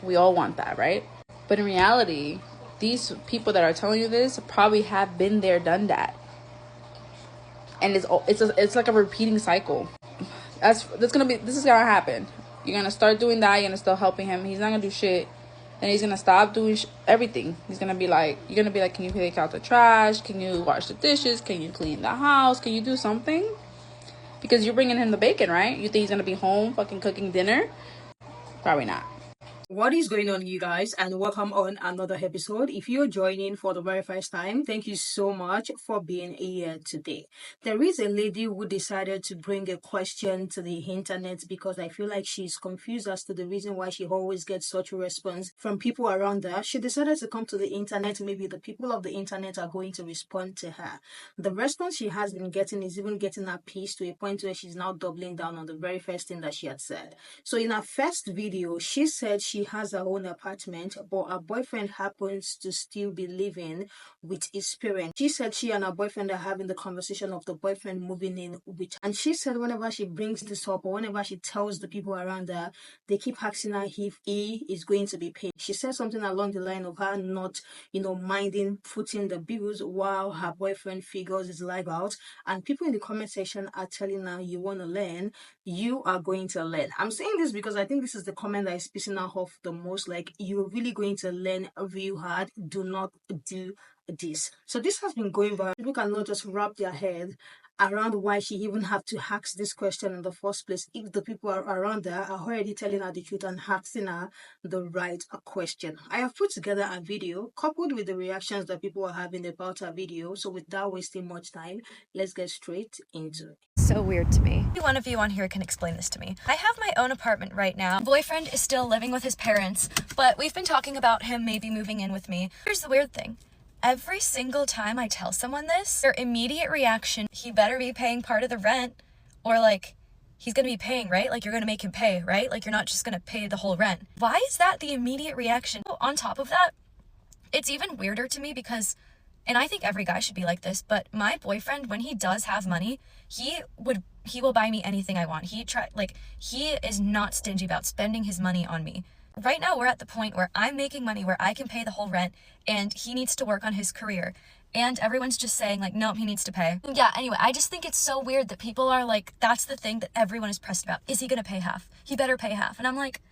We all want that, right? But in reality, these people that are telling you this probably have been there, done that, and it's like a repeating cycle. This is gonna happen. You're gonna start doing that. You're gonna start helping him. He's not gonna do shit. Then he's gonna stop doing everything. You're gonna be like, can you take out the trash? Can you wash the dishes? Can you clean the house? Can you do something? Because you're bringing him the bacon, right? You think he's gonna be home fucking cooking dinner? Probably not. What is going on, you guys, and welcome on another episode. If you're joining for the very first time, thank you so much for being here today. There is a lady who decided to bring a question to the internet because I feel like she's confused as to the reason why she always gets such a response from people around her. She decided to come to the internet. Maybe the people of the internet are going to respond to her. The response she has been getting is even getting her pissed to a point where she's now doubling down on the very first thing that she had said. So in her first video, she said she has her own apartment, but her boyfriend happens to still be living with his parents. She said she and her boyfriend are having the conversation of the boyfriend moving in with her. And she said whenever she brings this up or whenever she tells the people around her, they keep asking her if he is going to be paid. She said something along the line of her not, minding footing the bills while her boyfriend figures his life out. And people in the comment section are telling her, you want to learn, you are going to learn. I'm saying this because I think this is the comment that is pissing her off the most. Like, you're really going to learn real hard. Do not do this. So this has been going viral. People cannot just wrap their head around why she even had to ask this question in the first place if the people around her are already telling her the truth and asking her the right question. I have put together a video coupled with the reactions that people are having about her video. So without wasting much time, let's get straight into it. So weird to me. One of you on here can explain this to me. I have my own apartment right now. My boyfriend is still living with his parents, but we've been talking about him maybe moving in with me. Here's the weird thing. Every single time I tell someone this, their immediate reaction, he better be paying part of the rent, or like, he's gonna be paying, right? Like, you're gonna make him pay, right? Like, you're not just gonna pay the whole rent. Why is that the immediate reaction? On top of that, it's even weirder to me because, and I think every guy should be like this, but my boyfriend, when he does have money, he will buy me anything I want. He is not stingy about spending his money on me. Right now, we're at the point where I'm making money where I can pay the whole rent, and he needs to work on his career. And everyone's just saying, like, no, he needs to pay. Yeah, anyway, I just think it's so weird that people are like, that's the thing that everyone is pressed about. Is he gonna pay half? He better pay half. And I'm like,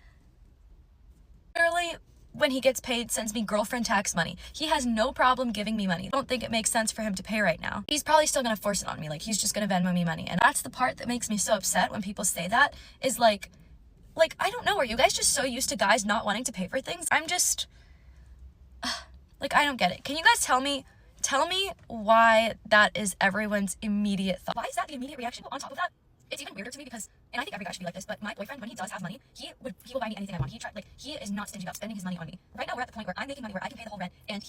literally, when he gets paid, sends me girlfriend tax money. He has no problem giving me money. I don't think it makes sense for him to pay right now. He's probably still gonna force it on me. Like, he's just gonna Venmo me money. And that's the part that makes me so upset when people say that, is like, I don't know, are you guys just so used to guys not wanting to pay for things? I'm just, I don't get it. Can you guys tell me why that is everyone's immediate thought? Why is that the immediate reaction? On top of that, it's even weirder to me because, and I think every guy should be like this, but my boyfriend, when he does have money, he will buy me anything I want. He is not stingy about spending his money on me. Right now, we're at the point where I'm making money where I can pay the whole rent, and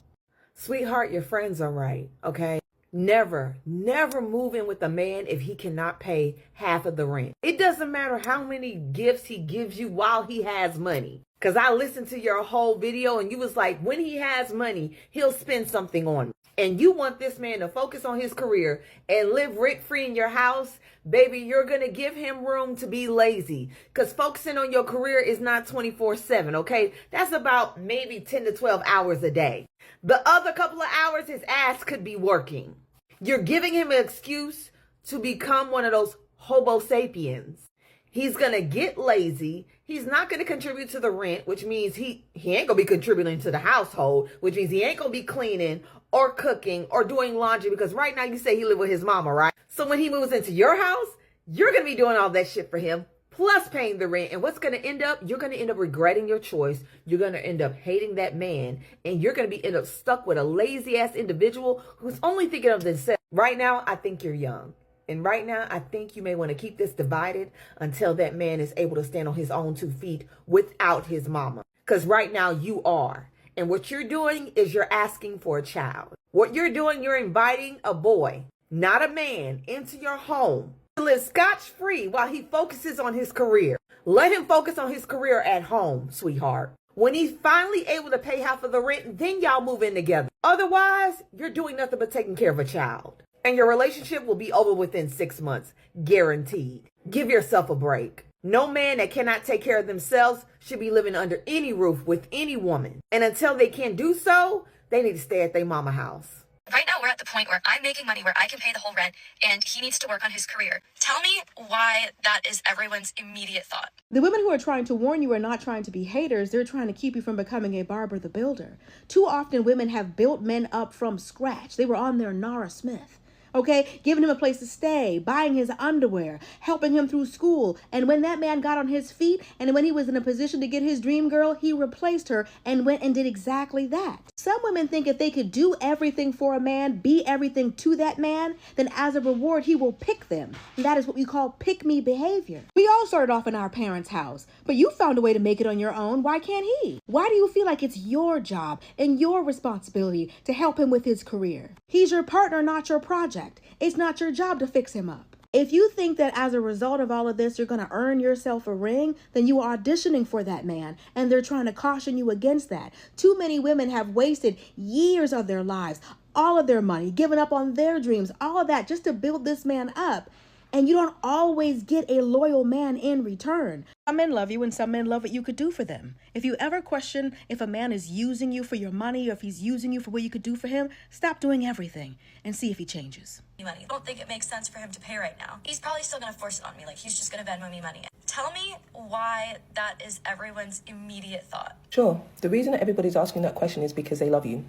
Sweetheart, your friends are right, okay? Never move in with a man if he cannot pay half of the rent. It doesn't matter how many gifts he gives you while he has money. Because I listened to your whole video and you was like, when he has money, he'll spend something on me. And you want this man to focus on his career and live rent-free in your house, baby, you're going to give him room to be lazy. Because focusing on your career is not 24/7, okay? That's about maybe 10 to 12 hours a day. The other couple of hours, his ass could be working. You're giving him an excuse to become one of those homo sapiens. He's going to get lazy. He's not going to contribute to the rent, which means he ain't going to be contributing to the household, which means he ain't going to be cleaning or cooking or doing laundry, because right now you say he live with his mama, right? So when he moves into your house, you're going to be doing all that shit for him, plus paying the rent. And what's going to end up? You're going to end up regretting your choice. You're going to end up hating that man. And you're going to end up stuck with a lazy ass individual who's only thinking of themselves. Right now, I think you're young. And right now, I think you may want to keep this divided until that man is able to stand on his own 2 feet without his mama. Because right now you are. And what you're doing is you're asking for a child. What you're doing, you're inviting a boy, not a man, into your home to live scotch-free while he focuses on his career. Let him focus on his career at home, sweetheart. When he's finally able to pay half of the rent, then y'all move in together. Otherwise, you're doing nothing but taking care of a child. And your relationship will be over within 6 months, guaranteed. Give yourself a break. No man that cannot take care of themselves should be living under any roof with any woman. And until they can do so, they need to stay at their mama house. Right now, we're at the point where I'm making money where I can pay the whole rent, and he needs to work on his career. Tell me why that is everyone's immediate thought. The women who are trying to warn you are not trying to be haters. They're trying to keep you from becoming a Barbara the Builder. Too often, women have built men up from scratch. They were on their Nara Smith. Okay, giving him a place to stay, buying his underwear, helping him through school. And when that man got on his feet and when he was in a position to get his dream girl, he replaced her and went and did exactly that. Some women think if they could do everything for a man, be everything to that man, then as a reward, he will pick them. And that is what we call pick-me behavior. We all started off in our parents' house, but you found a way to make it on your own. Why can't he? Why do you feel like it's your job and your responsibility to help him with his career? He's your partner, not your project. It's not your job to fix him up. If you think that as a result of all of this, you're going to earn yourself a ring, then you are auditioning for that man, and they're trying to caution you against that. Too many women have wasted years of their lives, all of their money, given up on their dreams, all of that just to build this man up. And you don't always get a loyal man in return. Some men love you and some men love what you could do for them. If you ever question if a man is using you for your money or if he's using you for what you could do for him, stop doing everything and see if he changes. Money. I don't think it makes sense for him to pay right now. He's probably still gonna force it on me, like he's just gonna Venmo me money. Tell me why that is everyone's immediate thought. Sure. The reason that everybody's asking that question is because they love you,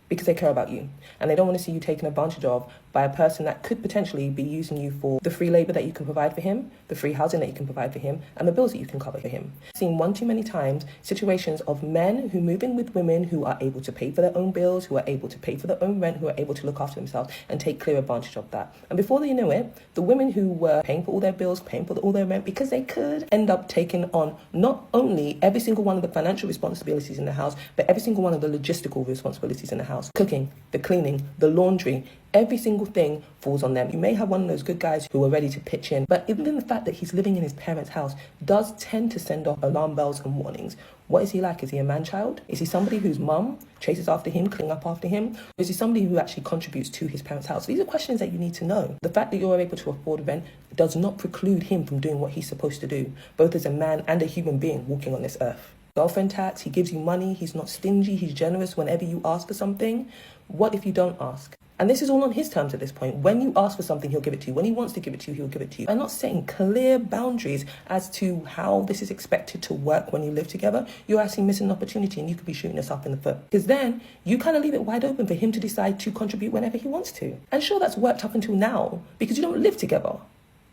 because they care about you, and they don't want to see you taken advantage of by a person that could potentially be using you for the free labor that you can provide for him, the free housing that you can provide for him, and the bills that you can cover for him. I've seen one too many times situations of men who move in with women who are able to pay for their own bills, who are able to pay for their own rent, who are able to look after themselves and take clear advantage of that. And before they know it, the women who were paying for all their bills, paying for all their rent because they could, end up taking on not only every single one of the financial responsibilities in the house, but every single one of the logistical responsibilities in the house. Cooking, the cleaning, the laundry, every single thing falls on them. You may have one of those good guys who are ready to pitch in, but even the fact that he's living in his parents' house does tend to send off alarm bells and warnings. What is he like? Is he a man-child? Is he somebody whose mum chases after him, cleaning up after him? Or is he somebody who actually contributes to his parents' house? These are questions that you need to know. The fact that you're able to afford rent does not preclude him from doing what he's supposed to do, both as a man and a human being walking on this earth. Girlfriend tax, he gives you money, he's not stingy, he's generous whenever you ask for something. What if you don't ask? And this is all on his terms at this point. When you ask for something, he'll give it to you. When he wants to give it to you, he'll give it to you. And not setting clear boundaries as to how this is expected to work when you live together, you're actually missing an opportunity and you could be shooting yourself in the foot. Because then you kind of leave it wide open for him to decide to contribute whenever he wants to. And sure, that's worked up until now because you don't live together.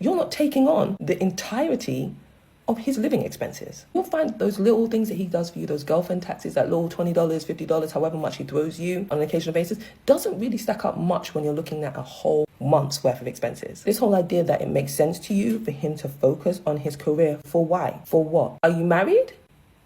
You're not taking on the entirety of his living expenses. You'll find those little things that he does for you, those girlfriend taxes, that little $20, $50, however much he throws you on an occasional basis, doesn't really stack up much when you're looking at a whole month's worth of expenses. This whole idea that it makes sense to you for him to focus on his career, for why? For what? Are you married?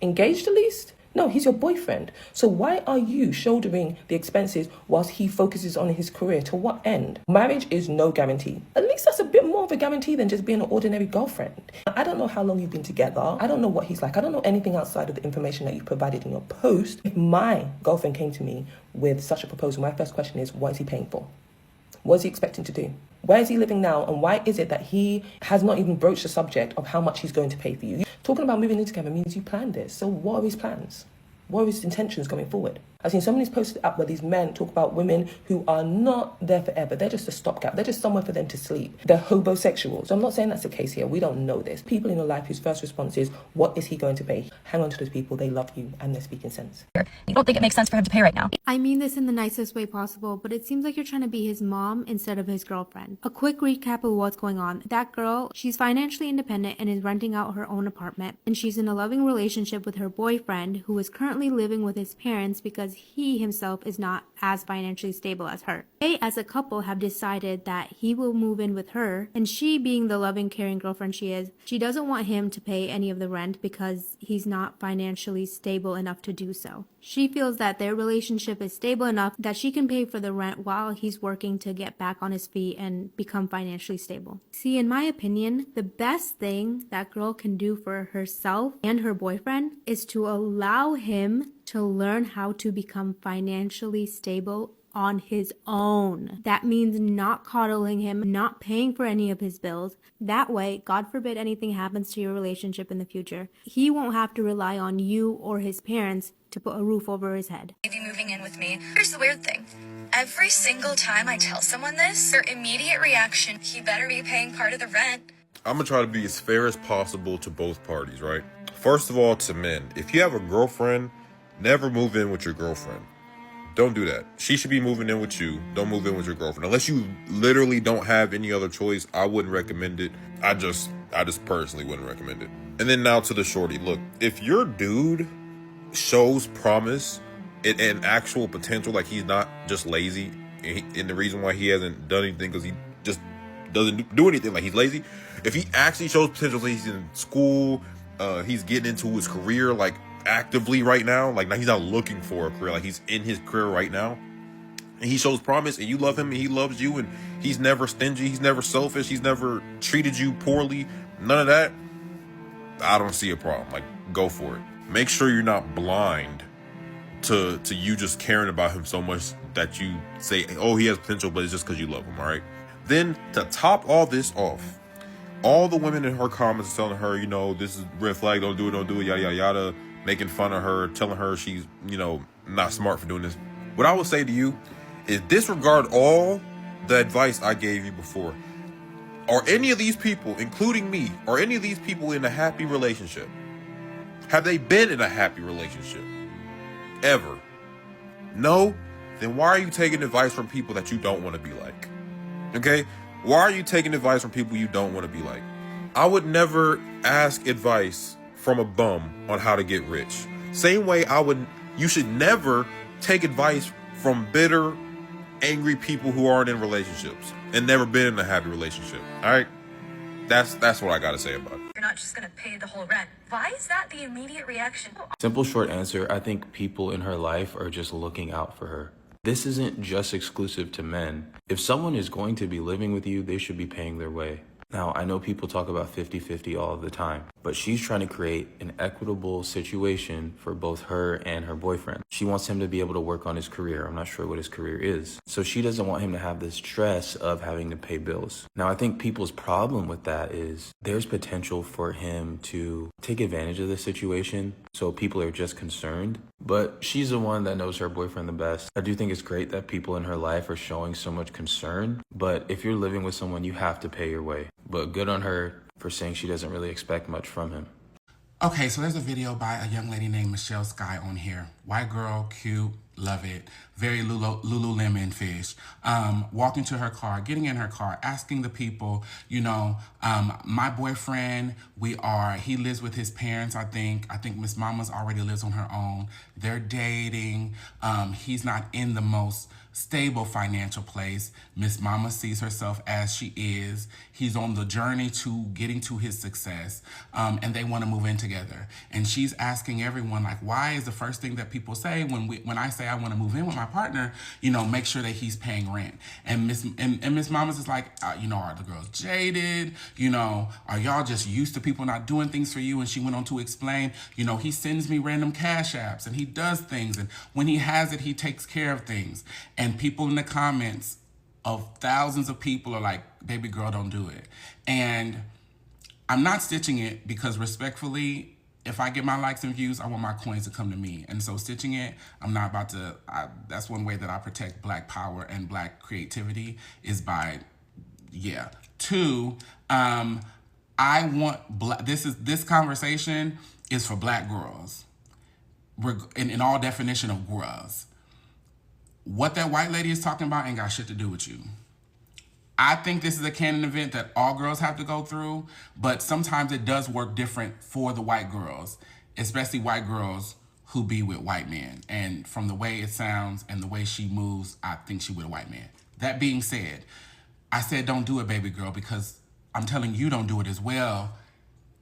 Engaged at least? No, he's your boyfriend. So why are you shouldering the expenses whilst he focuses on his career? To what end? Marriage is no guarantee. At least that's a bit more of a guarantee than just being an ordinary girlfriend. I don't know how long you've been together. I don't know what he's like. I don't know anything outside of the information that you provided in your post. If my girlfriend came to me with such a proposal, my first question is, what is he paying for? What is he expecting to do? Where is he living now? And why is it that he has not even broached the subject of how much he's going to pay for you? Talking about moving in together means you planned this. So what are his plans? What are his intentions going forward? I've seen so many posted up where these men talk about women who are not there forever. They're just a stopgap. They're just somewhere for them to sleep. They're homosexuals. So I'm not saying that's the case here. We don't know this. People in your life whose first response is, what is he going to pay? Hang on to those people. They love you and they're speaking sense. You don't think it makes sense for him to pay right now? I mean this in the nicest way possible, but it seems like you're trying to be his mom instead of his girlfriend. A quick recap of what's going on. That girl, she's financially independent and is renting out her own apartment, and she's in a loving relationship with her boyfriend, who is currently living with his parents because he himself is not as financially stable as her. They as a couple have decided that he will move in with her, and she, being the loving, caring girlfriend she is, she doesn't want him to pay any of the rent because he's not financially stable enough to do so. She feels that their relationship is stable enough that she can pay for the rent while he's working to get back on his feet and become financially stable. See, in my opinion, the best thing that girl can do for herself and her boyfriend is to allow him to learn how to become financially stable on his own. That means not coddling him, not paying for any of his bills. That way, God forbid anything happens to your relationship in the future, he won't have to rely on you or his parents to put a roof over his head. Maybe moving in with me. Here's the weird thing. Every single time I tell someone this, their immediate reaction, he better be paying part of the rent. I'm gonna try to be as fair as possible to both parties, right? First of all, to men, if you have a girlfriend, never move in with your girlfriend. Don't do that. She should be moving in with you. Don't move in with your girlfriend. Unless you literally don't have any other choice, I wouldn't recommend it. I just personally wouldn't recommend it. And then now to the shorty. Look, if your dude shows promise and actual potential, like he's not just lazy, and the reason why he hasn't done anything because he just doesn't do anything, like he's lazy. If he actually shows potential, like he's in school, he's getting into his career, like actively right now, like now he's not looking for a career, like he's in his career right now, and he shows promise, and you love him, and he loves you, and he's never stingy, he's never selfish, he's never treated you poorly, none of that, I don't see a problem. Like, go for it. Make sure you're not blind to you just caring about him so much that you say, oh, he has potential, but it's just because you love him. All right. Then to top all this off, all the women in her comments telling her, you know, this is red flag, don't do it, yada yada yada, making fun of her, telling her she's, you know, not smart for doing this. What I would say to you is disregard all the advice I gave you before. Are any of these people, including me, are any of these people in a happy relationship? Have they been in a happy relationship? Ever? No? Then why are you taking advice from people that you don't want to be like? Okay? Why are you taking advice from people you don't want to be like? I would never ask advice from a bum on how to get rich. Same way you should never take advice from bitter, angry people who aren't in relationships and never been in a happy relationship. All right? That's what I got to say about it. You're not just gonna pay the whole rent. Why is that the immediate reaction? Simple short answer, I think people in her life are just looking out for her. This isn't just exclusive to men. If someone is going to be living with you, they should be paying their way. Now, I know people talk about 50-50 all of the time, but she's trying to create an equitable situation for both her and her boyfriend. She wants him to be able to work on his career. I'm not sure what his career is. So she doesn't want him to have this stress of having to pay bills. Now, I think people's problem with that is there's potential for him to take advantage of the situation, so people are just concerned. But she's the one that knows her boyfriend the best. I do think it's great that people in her life are showing so much concern, but if you're living with someone, you have to pay your way. But good on her for saying she doesn't really expect much from him. Okay, so there's a video by a young lady named Michelle Sky on here. White girl, cute, love it. Very Lululemon fish. Walking to her car, getting in her car, asking the people, you know, my boyfriend, he lives with his parents, I think. I think Miss Mama's already lives on her own. They're dating. He's not in the most stable financial place. Miss Mama sees herself as she is. He's on the journey to getting to his success, and they want to move in together. And she's asking everyone, like, why is the first thing that people say when I say I want to move in with my partner, you know, make sure that he's paying rent. And Miss Mama's is like, you know, are the girls jaded? You know, are y'all just used to people not doing things for you? And she went on to explain, you know, he sends me random cash apps and he does things, and when he has it, he takes care of things. And people in the comments of thousands of people are like, baby girl, don't do it. And I'm not stitching it because respectfully, if I get my likes and views, I want my coins to come to me. And so stitching it, I'm not about to, that's one way that I protect Black power and Black creativity is by, yeah. Two, I want, this conversation is for Black girls. In all definition of girls. What that white lady is talking about ain't got shit to do with you. I think this is a canon event that all girls have to go through, but sometimes it does work different for the white girls, especially white girls who be with white men. And from the way it sounds and the way she moves, I think she with a white man. That being said, I said don't do it, baby girl, because I'm telling you don't do it as well.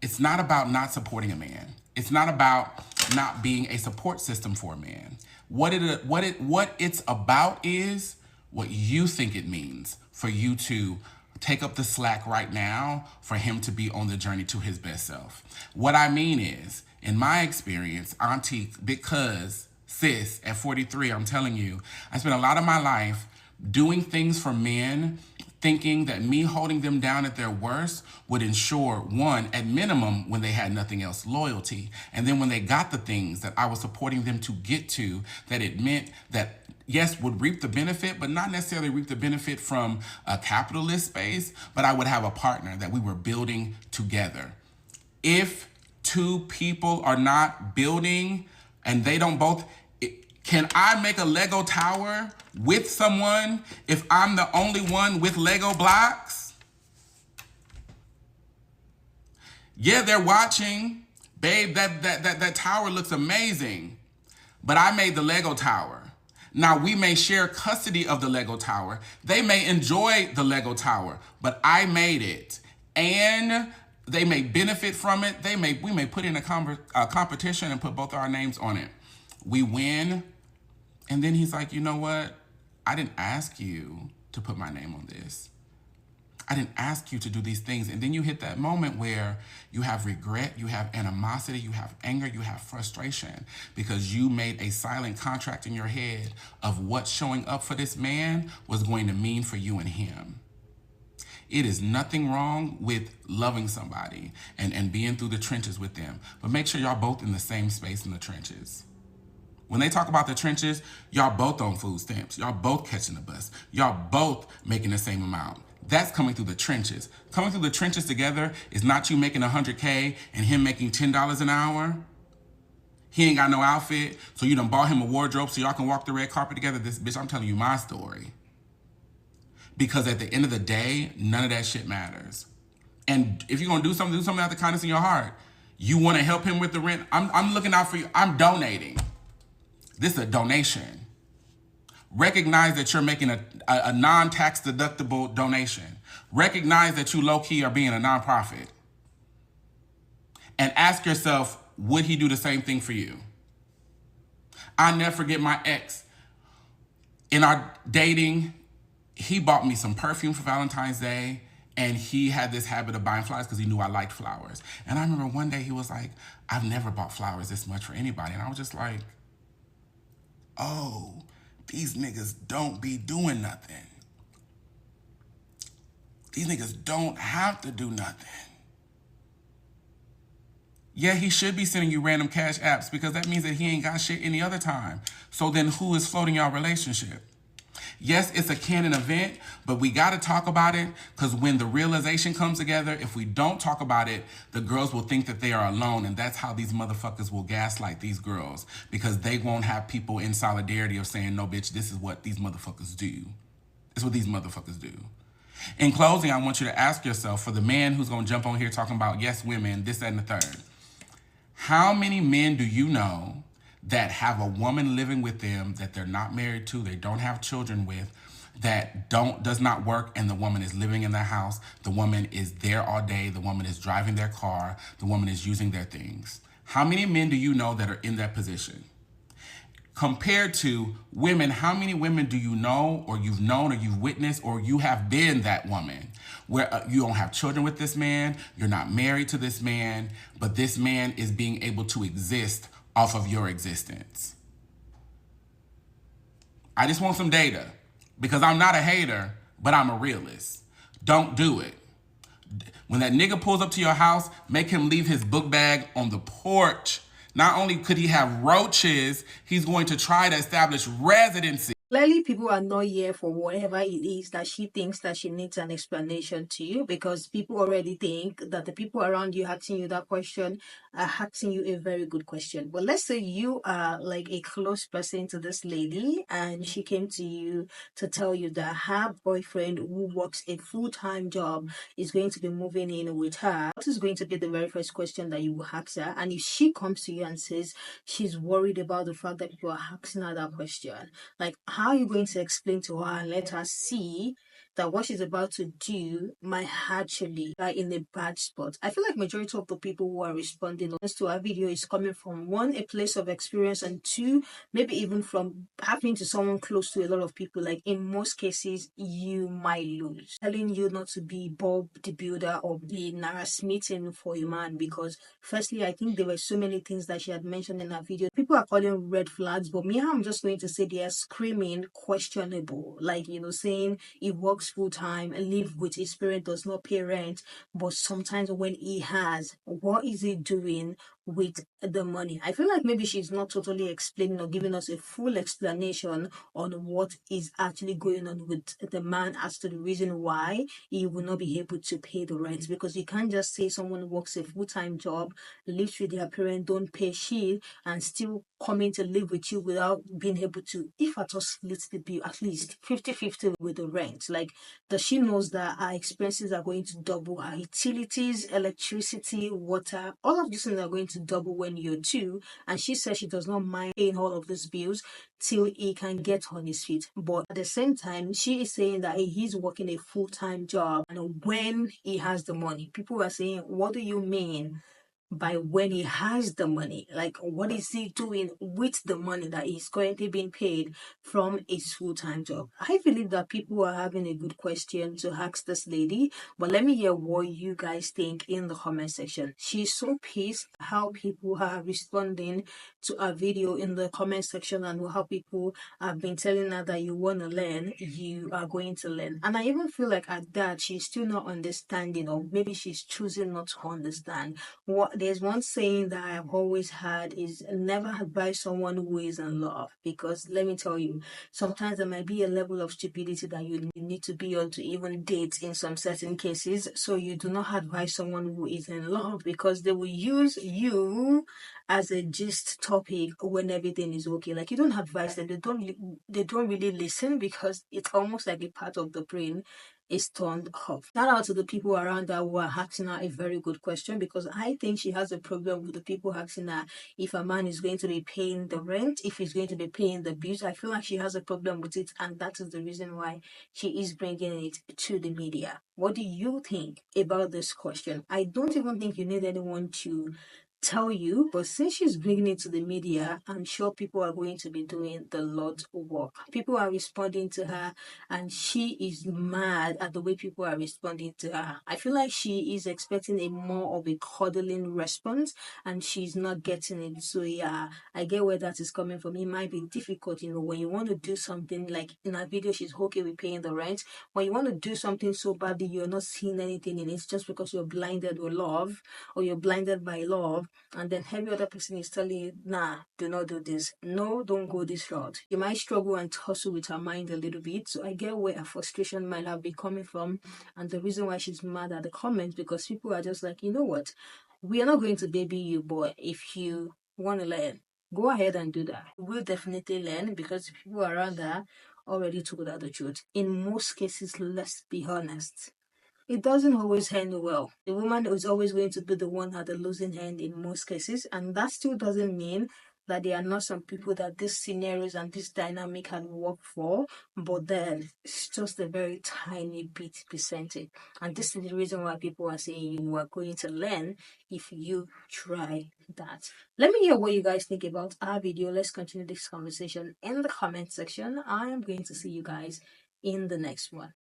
It's not about not supporting a man. It's not about not being a support system for a man. What it's about is what you think it means for you to take up the slack right now for him to be on the journey to his best self. What I mean is, in my experience, Auntie, because Sis, at 43, I'm telling you, I spent a lot of my life doing things for men, thinking that me holding them down at their worst would ensure, one, at minimum, when they had nothing else, loyalty. And then when they got the things that I was supporting them to get to, that it meant that, yes, would reap the benefit, but not necessarily reap the benefit from a capitalist space, but I would have a partner that we were building together. If two people are not building and they don't both, can I make a Lego tower with someone if I'm the only one with Lego blocks? Yeah, they're watching. Babe, that tower looks amazing. But I made the Lego tower. Now, we may share custody of the Lego tower. They may enjoy the Lego tower, but I made it. And they may benefit from it. We may put in a competition and put both our names on it. We win. And then he's like, you know what? I didn't ask you to put my name on this. I didn't ask you to do these things. And then you hit that moment where you have regret, you have animosity, you have anger, you have frustration because you made a silent contract in your head of what showing up for this man was going to mean for you and him. It is nothing wrong with loving somebody and being through the trenches with them, but make sure y'all both in the same space in the trenches. When they talk about the trenches, y'all both on food stamps. Y'all both catching the bus. Y'all both making the same amount. That's coming through the trenches. Coming through the trenches together is not you making $100K and him making $10 an hour. He ain't got no outfit, so you done bought him a wardrobe so y'all can walk the red carpet together. This bitch, I'm telling you my story. Because at the end of the day, none of that shit matters. And if you're gonna do something out of the kindness in your heart. You wanna help him with the rent? I'm looking out for you. I'm donating. This is a donation. Recognize that you're making a non-tax deductible donation. Recognize that you low-key are being a nonprofit. And ask yourself, would he do the same thing for you? I'll never forget my ex. In our dating, he bought me some perfume for Valentine's Day, and he had this habit of buying flowers because he knew I liked flowers. And I remember one day he was like, I've never bought flowers this much for anybody. And I was just like, oh, these niggas don't be doing nothing. These niggas don't have to do nothing. Yeah, he should be sending you random cash apps because that means that he ain't got shit any other time. So then who is floating y'all relationship? Yes, it's a canon event, but we got to talk about it because when the realization comes together, if we don't talk about it, the girls will think that they are alone, and that's how these motherfuckers will gaslight these girls because they won't have people in solidarity of saying, no, bitch, this is what these motherfuckers do. This is what these motherfuckers do. In closing, I want you to ask yourself, for the man who's going to jump on here talking about, yes, women, this, that, and the third, how many men do you know that have a woman living with them that they're not married to, they don't have children with, that does not work, and the woman is living in their house, the woman is there all day, the woman is driving their car, the woman is using their things? How many men do you know that are in that position? Compared to women, how many women do you know, or you've known, or you've witnessed, or you have been that woman where you don't have children with this man, you're not married to this man, but this man is being able to exist off of your existence? I just want some data because I'm not a hater, but I'm a realist. Don't do it. When that nigga pulls up to your house, make him leave his book bag on the porch. Not only could he have roaches, he's going to try to establish residency. Clearly, people are not here for whatever it is that she thinks that she needs an explanation to you, because people already think that the people around you asking you that question are asking you a very good question. But let's say you are like a close person to this lady and she came to you to tell you that her boyfriend, who works a full-time job, is going to be moving in with her. What is going to be the very first question that you will ask her? And if she comes to you and says she's worried about the fact that people are asking her that question, like, how are you going to explain to her and let her see that what she's about to do might actually be in a bad spot. I feel like majority of the people who are responding to our video is coming from one, a place of experience, and two, maybe even from happening to someone close to a lot of people. Like in most cases, you might lose. Telling you not to be Bob the Builder or the Nara Smithing for a man, because firstly, I think there were so many things that she had mentioned in her video. People are calling red flags, but me, I'm just going to say they are screaming questionable. Like, saying he works full time, live with his parent, does not pay rent, but sometimes when he has, what is he doing with the money? I feel like maybe she's not totally explaining or giving us a full explanation on what is actually going on with the man as to the reason why he will not be able to pay the rent. Because you can't just say someone works a full-time job, lives with their parent, don't pay shit, and still coming to live with you without being able to, if at all, split the bill at least 50-50 with the rent. Like, does she knows that our expenses are going to double? Our utilities, electricity, water, all of these things are going to double when you're two. And she says she does not mind paying all of these bills till he can get on his feet. But at the same time, she is saying that he's working a full-time job, and when he has the money, people are saying, what do you mean by when he has the money? Like, what is he doing with the money that is currently being paid from his full-time job? I believe that people are having a good question to ask this lady, but let me hear what you guys think in the comment section. She's so pissed how people are responding to a video in the comment section, and how people have been telling her that you want to learn, you are going to learn. And I even feel like at that she's still not understanding, or maybe she's choosing not to understand. There's one saying that I've always had is never advise someone who is in love, because let me tell you, sometimes there might be a level of stupidity that you need to be on to even date in some certain cases. So you do not advise someone who is in love, because they will use you as a gist topic when everything is okay. Like, you don't advise them, they don't really listen, because it's almost like a part of the brain is turned off. Shout out to the people around her who are asking her a very good question, because I think she has a problem with the people asking her if a man is going to be paying the rent, if he's going to be paying the bills. I feel like she has a problem with it, and that is the reason why she is bringing it to the media. What do you think about this question? I don't even think you need anyone to tell you, but since she's bringing it to the media, I'm sure people are going to be doing the Lord's work. People are responding to her, and she is mad at the way people are responding to her. I feel like she is expecting a more of a cuddling response, and she's not getting it. So yeah, I get where that is coming from. It might be difficult, when you want to do something. Like in her video, she's okay with paying the rent. When you want to do something so badly, you're not seeing anything in it, just because you're blinded with love, or you're blinded by love, and then every other person is telling you, nah, do not do this. No, don't go this route. You might struggle and tussle with her mind a little bit. So I get where her frustration might have been coming from, and the reason why she's mad at the comments, because people are just like, you know what? We are not going to baby you, but if you want to learn, go ahead and do that. We'll definitely learn, because people around her already told her the truth. In most cases, let's be honest, it doesn't always end well. The woman is always going to be the one at the losing end in most cases, and that still doesn't mean that there are not some people that these scenarios and this dynamic can work for, but then it's just a very tiny bit percentage. And this is the reason why people are saying you are going to learn if you try that. Let me hear what you guys think about our video. Let's continue this conversation in the comment section. I am going to see you guys in the next one.